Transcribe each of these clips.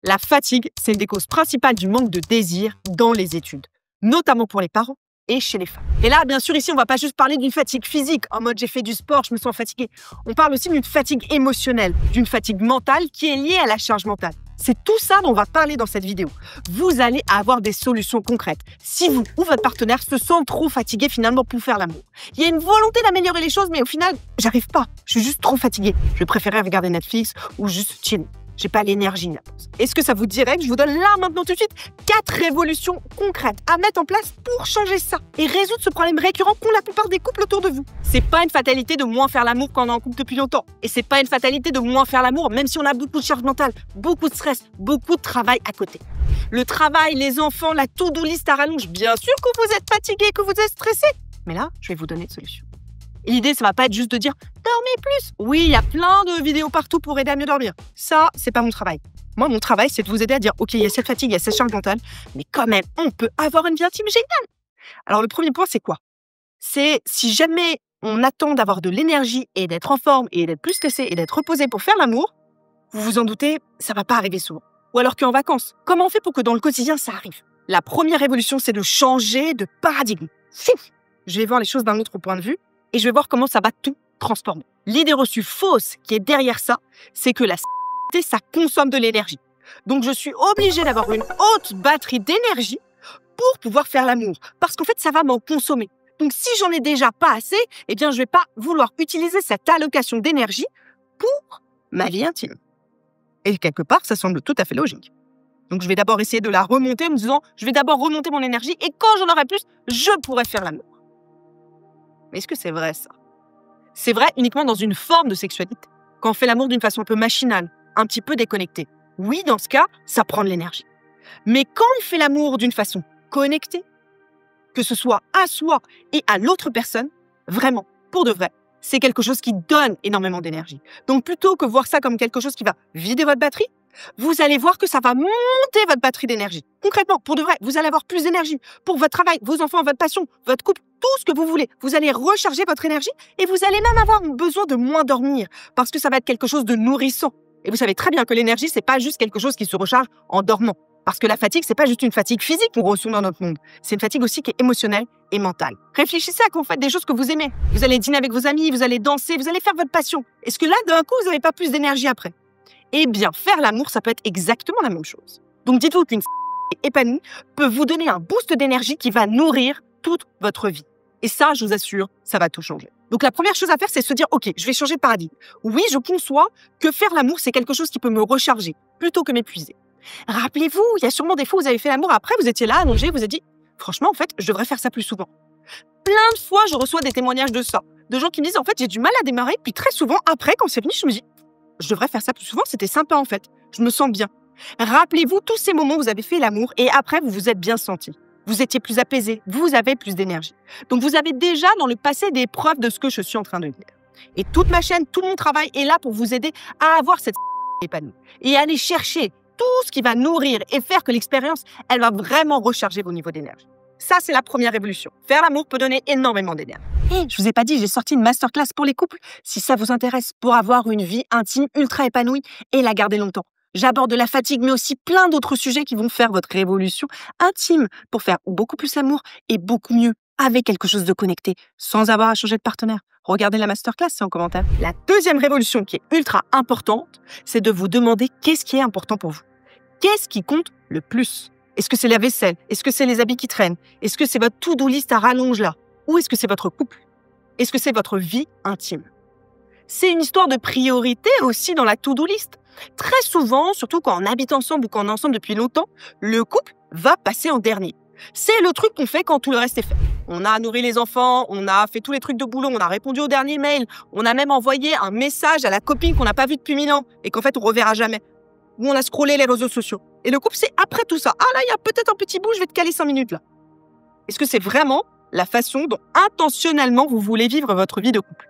La fatigue, c'est une des causes principales du manque de désir dans les études, notamment pour les parents et chez les femmes. Et là, bien sûr, ici, on ne va pas juste parler d'une fatigue physique, en mode j'ai fait du sport, je me sens fatiguée. On parle aussi d'une fatigue émotionnelle, d'une fatigue mentale qui est liée à la charge mentale. C'est tout ça dont on va parler dans cette vidéo. Vous allez avoir des solutions concrètes. Si vous ou votre partenaire se sent trop fatigué finalement pour faire l'amour. Il y a une volonté d'améliorer les choses, mais au final, j'arrive pas. Je suis juste trop fatiguée. Je préférerais regarder Netflix ou juste chiller. J'ai pas l'énergie là. Est-ce que ça vous dirait que je vous donne là maintenant tout de suite 4 révolutions concrètes à mettre en place pour changer ça et résoudre ce problème récurrent qu'ont la plupart des couples autour de vous? C'est pas une fatalité de moins faire l'amour quand on est en couple depuis longtemps. Et c'est pas une fatalité de moins faire l'amour même si on a beaucoup de charge mentale, beaucoup de stress, beaucoup de travail à côté. Le travail, les enfants, la to-do list à rallonge. Bien sûr que vous êtes fatigué, que vous êtes stressé. Mais là, je vais vous donner une solution. Et l'idée, ça va pas être juste de dire « dormez plus ». Oui, il y a plein de vidéos partout pour aider à mieux dormir. Ça, c'est pas mon travail. Moi, mon travail, c'est de vous aider à dire « ok, il y a cette fatigue, il y a cette charge mentale, mais quand même, on peut avoir une vie intime géniale ». Alors, le premier point, c'est quoi? C'est si jamais on attend d'avoir de l'énergie et d'être en forme et d'être plus stressé et d'être reposé pour faire l'amour, vous vous en doutez, ça va pas arriver souvent. Ou alors qu'en vacances, comment on fait pour que dans le quotidien, ça arrive? La première révolution, c'est de changer de paradigme. Je vais voir les choses d'un autre point de vue et je vais voir comment ça va tout transformer. L'idée reçue fausse qui est derrière ça, c'est que la ça consomme de l'énergie. Donc, je suis obligée d'avoir une haute batterie d'énergie pour pouvoir faire l'amour. Parce qu'en fait, ça va m'en consommer. Donc, si j'en ai déjà pas assez, eh bien, je vais pas vouloir utiliser cette allocation d'énergie pour ma vie intime. Et quelque part, ça semble tout à fait logique. Donc, je vais d'abord essayer de la remonter en me disant, je vais d'abord remonter mon énergie et quand j'en aurai plus, je pourrai faire l'amour. Mais est-ce que c'est vrai, ça? C'est vrai uniquement dans une forme de sexualité. Quand on fait l'amour d'une façon un peu machinale, un petit peu déconnectée. Oui, dans ce cas, ça prend de l'énergie. Mais quand on fait l'amour d'une façon connectée, que ce soit à soi et à l'autre personne, vraiment, pour de vrai, c'est quelque chose qui donne énormément d'énergie. Donc, plutôt que voir ça comme quelque chose qui va vider votre batterie, vous allez voir que ça va monter votre batterie d'énergie. Concrètement, pour de vrai, vous allez avoir plus d'énergie pour votre travail, vos enfants, votre passion, votre couple, tout ce que vous voulez. Vous allez recharger votre énergie et vous allez même avoir besoin de moins dormir parce que ça va être quelque chose de nourrissant. Et vous savez très bien que l'énergie, c'est pas juste quelque chose qui se recharge en dormant. Parce que la fatigue, c'est pas juste une fatigue physique qu'on ressent dans notre monde. C'est une fatigue aussi qui est émotionnelle et mentale. Réfléchissez à quand vous faites des choses que vous aimez. Vous allez dîner avec vos amis, vous allez danser, vous allez faire votre passion. Est-ce que là, d'un coup, vous n'avez pas plus d'énergie après? Eh bien, faire l'amour, ça peut être exactement la même chose. Donc, dites-vous qu'une épanouie peut vous donner un boost d'énergie qui va nourrir toute votre vie. Et ça, je vous assure, ça va tout changer. Donc, la première chose à faire, c'est se dire, OK, je vais changer de paradigme. Oui, je conçois que faire l'amour, c'est quelque chose qui peut me recharger plutôt que m'épuiser. Rappelez-vous, il y a sûrement des fois où vous avez fait l'amour, après, vous étiez là, allongé, vous avez dit, franchement, en fait, je devrais faire ça plus souvent. Plein de fois, je reçois des témoignages de ça. De gens qui me disent, en fait, j'ai du mal à démarrer, puis très souvent, après, quand c'est fini, je me dis, je devrais faire ça plus souvent, c'était sympa en fait. Je me sens bien. Rappelez-vous tous ces moments où vous avez fait l'amour et après, vous vous êtes bien senti. Vous étiez plus apaisé, vous avez plus d'énergie. Donc, vous avez déjà dans le passé des preuves de ce que je suis en train de dire. Et toute ma chaîne, tout mon travail est là pour vous aider à avoir cette épanouie et aller chercher tout ce qui va nourrir et faire que l'expérience, elle va vraiment recharger vos niveaux d'énergie. Ça, c'est la première révolution. Faire l'amour peut donner énormément d'énergie. Et je vous ai pas dit, j'ai sorti une masterclass pour les couples. Si ça vous intéresse, pour avoir une vie intime ultra épanouie et la garder longtemps. J'aborde la fatigue, mais aussi plein d'autres sujets qui vont faire votre révolution intime pour faire beaucoup plus l'amour et beaucoup mieux avec quelque chose de connecté, sans avoir à changer de partenaire. Regardez la masterclass, c'est en commentaire. La deuxième révolution qui est ultra importante, c'est de vous demander qu'est-ce qui est important pour vous. Qu'est-ce qui compte le plus? Est-ce que c'est la vaisselle? Est-ce que c'est les habits qui traînent? Est-ce que c'est votre to-do list à rallonge là? Ou est-ce que c'est votre couple? Est-ce que c'est votre vie intime? C'est une histoire de priorité aussi dans la to-do list. Très souvent, surtout quand on habite ensemble ou quand on est ensemble depuis longtemps, le couple va passer en dernier. C'est le truc qu'on fait quand tout le reste est fait. On a nourri les enfants, on a fait tous les trucs de boulot, on a répondu au dernier mail, on a même envoyé un message à la copine qu'on n'a pas vue depuis 1000 ans et qu'en fait on reverra jamais. Ou on a scrollé les réseaux sociaux. Et le couple, c'est après tout ça. Ah là, il y a peut-être un petit bout, je vais te caler 5 minutes là. Est-ce que c'est vraiment la façon dont intentionnellement vous voulez vivre votre vie de couple?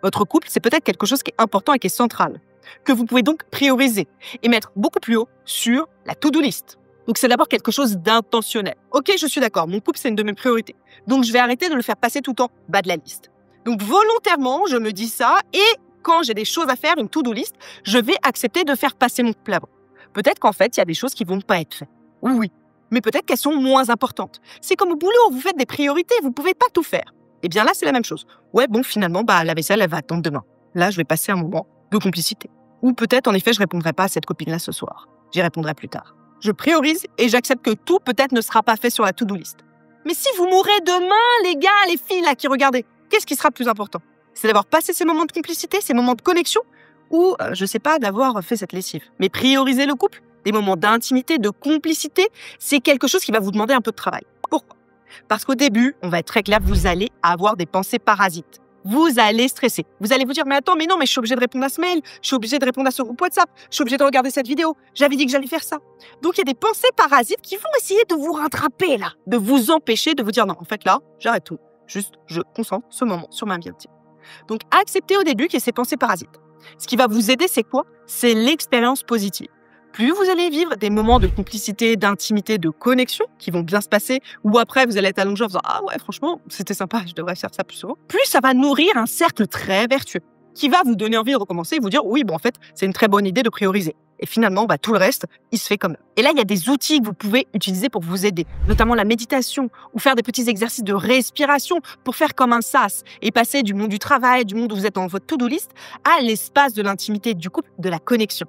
Votre couple, c'est peut-être quelque chose qui est important et qui est central, que vous pouvez donc prioriser et mettre beaucoup plus haut sur la to-do list. Donc, c'est d'abord quelque chose d'intentionnel. Ok, je suis d'accord, mon couple, c'est une de mes priorités. Donc, je vais arrêter de le faire passer tout en bas de la liste. Donc, volontairement, je me dis ça et quand j'ai des choses à faire, une to-do list, je vais accepter de faire passer mon couple avant. Peut-être qu'en fait, il y a des choses qui vont pas être faites. Oui, mais peut-être qu'elles sont moins importantes. C'est comme au boulot, vous faites des priorités, vous pouvez pas tout faire. Eh bien là, c'est la même chose. Ouais, bon, finalement, la vaisselle, elle va attendre demain. Là, je vais passer un moment de complicité. Ou peut-être, en effet, je répondrai pas à cette copine-là ce soir. J'y répondrai plus tard. Je priorise et j'accepte que tout peut-être ne sera pas fait sur la to-do list. Mais si vous mourrez demain, les gars, les filles là qui regardez, qu'est-ce qui sera plus important? C'est d'avoir passé ces moments de complicité, ces moments de connexion, ou, je sais pas, d'avoir fait cette lessive. Mais prioriser le couple, des moments d'intimité, de complicité, c'est quelque chose qui va vous demander un peu de travail. Pourquoi? Parce qu'au début, on va être très clair, vous allez avoir des pensées parasites. Vous allez stresser. Vous allez vous dire, mais attends, mais non, mais je suis obligé de répondre à ce mail, je suis obligé de répondre à ce groupe WhatsApp, je suis obligé de regarder cette vidéo, j'avais dit que j'allais faire ça. Donc, il y a des pensées parasites qui vont essayer de vous rattraper, là, de vous empêcher de vous dire, non, en fait, là, j'arrête tout. Juste, je concentre ce moment sur ma vie intime. Donc, acceptez au début qu'il y ait ces pensées parasites. Ce qui va vous aider, c'est quoi? C'est l'expérience positive. Plus vous allez vivre des moments de complicité, d'intimité, de connexion qui vont bien se passer, ou après vous allez être allongé en faisant « Ah ouais, franchement, c'était sympa, je devrais faire ça plus souvent », plus ça va nourrir un cercle très vertueux qui va vous donner envie de recommencer et vous dire « Oui, bon, en fait, c'est une très bonne idée de prioriser ». Et finalement, tout le reste, il se fait comme eux. Et là, il y a des outils que vous pouvez utiliser pour vous aider, notamment la méditation ou faire des petits exercices de respiration pour faire comme un sas et passer du monde du travail, du monde où vous êtes dans votre to-do list, à l'espace de l'intimité, du couple, de la connexion.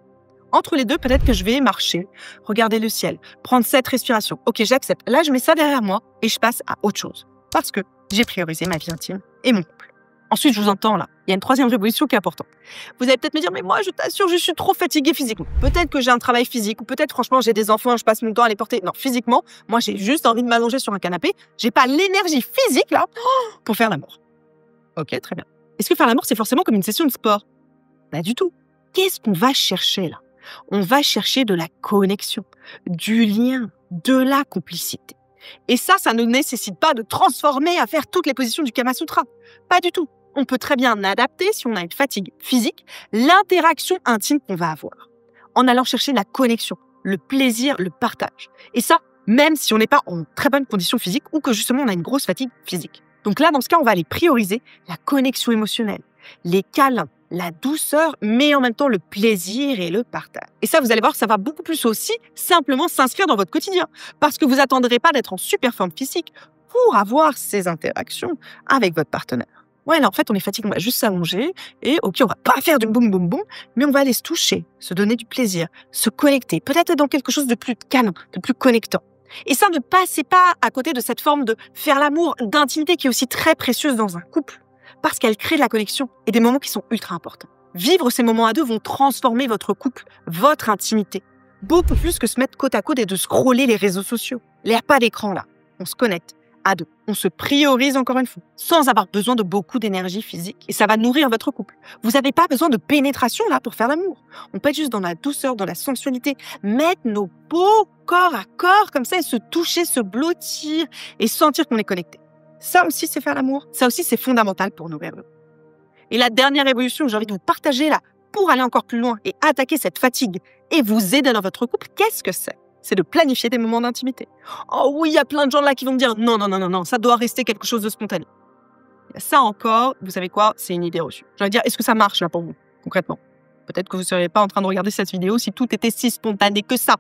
Entre les deux, peut-être que je vais marcher, regarder le ciel, prendre cette respiration. Ok, j'accepte. Là, je mets ça derrière moi et je passe à autre chose. Parce que j'ai priorisé ma vie intime et mon couple. Ensuite, je vous entends là. Il y a une troisième révolution qui est importante. Vous allez peut-être me dire, mais moi, je t'assure, je suis trop fatiguée physiquement. Peut-être que j'ai un travail physique ou peut-être, franchement, j'ai des enfants, je passe mon temps à les porter. Non, physiquement, moi, j'ai juste envie de m'allonger sur un canapé. J'ai pas l'énergie physique là pour faire l'amour. Ok, très bien. Est-ce que faire l'amour, c'est forcément comme une session de sport? Pas du tout. Qu'est-ce qu'on va chercher là? On va chercher de la connexion, du lien, de la complicité. Et ça ne nécessite pas de transformer à faire toutes les positions du Kama Sutra. Pas du tout. On peut très bien adapter, si on a une fatigue physique, l'interaction intime qu'on va avoir, en allant chercher la connexion, le plaisir, le partage. Et ça, même si on n'est pas en très bonne condition physique ou que justement on a une grosse fatigue physique. Donc là, dans ce cas, on va aller prioriser la connexion émotionnelle, les câlins, la douceur, mais en même temps le plaisir et le partage. Et ça, vous allez voir, ça va beaucoup plus aussi simplement s'inscrire dans votre quotidien. Parce que vous n'attendrez pas d'être en super forme physique pour avoir ces interactions avec votre partenaire. Ouais, là, en fait, on est fatigué, on va juste s'allonger et ok, on va pas faire du boum boum boum, mais on va aller se toucher, se donner du plaisir, se connecter, peut-être être dans quelque chose de plus câlin, de plus connectant. Et ça, ne passez pas à côté de cette forme de faire l'amour, d'intimité qui est aussi très précieuse dans un couple. Parce qu'elle crée de la connexion et des moments qui sont ultra importants. Vivre ces moments à deux vont transformer votre couple, votre intimité. Beaucoup plus que se mettre côte à côte et de scroller les réseaux sociaux. Il n'y a pas d'écran là. On se connecte à deux. On se priorise encore une fois, sans avoir besoin de beaucoup d'énergie physique. Et ça va nourrir votre couple. Vous n'avez pas besoin de pénétration là pour faire l'amour. On peut être juste dans la douceur, dans la sensualité, mettre nos peaux corps à corps comme ça et se toucher, se blottir et sentir qu'on est connecté. Ça aussi, c'est faire l'amour. Ça aussi, c'est fondamental pour nourrir le couple. Et la dernière évolution que j'ai envie de vous partager là, pour aller encore plus loin et attaquer cette fatigue et vous aider dans votre couple, qu'est-ce que c'est? C'est de planifier des moments d'intimité. Oh oui, il y a plein de gens là qui vont me dire non, ça doit rester quelque chose de spontané. Ça encore, vous savez quoi? C'est une idée reçue. J'ai envie de dire, est-ce que ça marche là pour vous, concrètement? Peut-être que vous ne seriez pas en train de regarder cette vidéo si tout était si spontané que ça.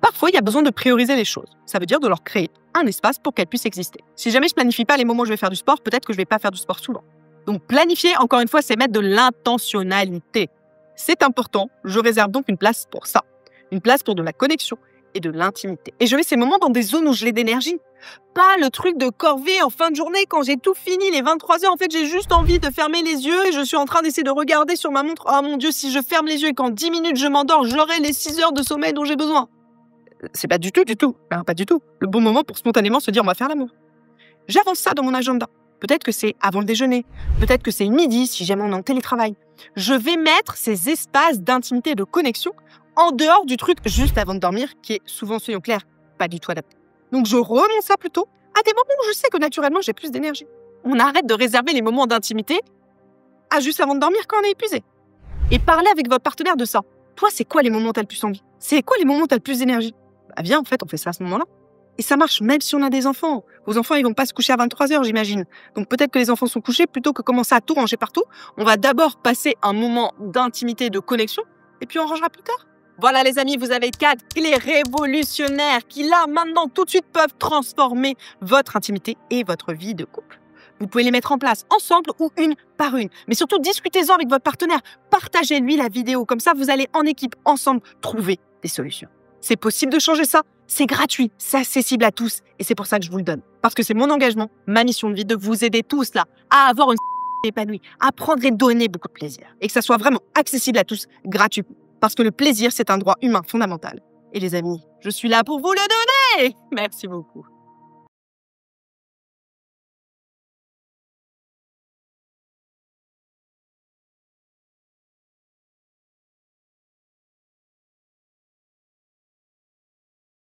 Parfois, il y a besoin de prioriser les choses. Ça veut dire de leur créer un espace pour qu'elles puissent exister. Si jamais je planifie pas les moments où je vais faire du sport, peut-être que je vais pas faire du sport souvent. Donc planifier, encore une fois, c'est mettre de l'intentionnalité. C'est important, je réserve donc une place pour ça. Une place pour de la connexion et de l'intimité. Et je mets ces moments dans des zones où je l'ai d'énergie. Pas le truc de corvée en fin de journée quand j'ai tout fini, les 23 heures, en fait j'ai juste envie de fermer les yeux et je suis en train d'essayer de regarder sur ma montre. Oh mon Dieu, si je ferme les yeux et qu'en 10 minutes je m'endors, j'aurai les 6 heures de sommeil dont j'ai besoin. C'est pas du tout. Pas du tout. Le bon moment pour spontanément se dire on va faire l'amour. J'avance ça dans mon agenda. Peut-être que c'est avant le déjeuner. Peut-être que c'est midi si jamais on est en télétravail. Je vais mettre ces espaces d'intimité et de connexion en dehors du truc juste avant de dormir qui est souvent, soyons clairs, pas du tout adapté. Donc je remonte ça plutôt à des moments où je sais que naturellement j'ai plus d'énergie. On arrête de réserver les moments d'intimité à juste avant de dormir quand on est épuisé. Et parlez avec votre partenaire de ça. Toi, c'est quoi les moments où t'as le plus envie? C'est quoi les moments où t'as le plus d'énergie? Viens, en fait, on fait ça à ce moment-là. Et ça marche même si on a des enfants. Vos enfants, ils vont pas se coucher à 23 heures, j'imagine. Donc peut-être que les enfants sont couchés, plutôt que commencer à tout ranger partout, on va d'abord passer un moment d'intimité, de connexion, et puis on rangera plus tard. Voilà les amis, vous avez 4 clés révolutionnaires qui là, maintenant, tout de suite peuvent transformer votre intimité et votre vie de couple. Vous pouvez les mettre en place ensemble ou une par une. Mais surtout, discutez-en avec votre partenaire. Partagez-lui la vidéo. Comme ça, vous allez en équipe, ensemble, trouver des solutions. C'est possible de changer ça. C'est gratuit, c'est accessible à tous. Et c'est pour ça que je vous le donne. Parce que c'est mon engagement, ma mission de vie, de vous aider tous là à avoir une épanouie, à prendre et donner beaucoup de plaisir. Et que ça soit vraiment accessible à tous, gratuitement. Parce que le plaisir, c'est un droit humain fondamental. Et les amis, je suis là pour vous le donner. Merci beaucoup.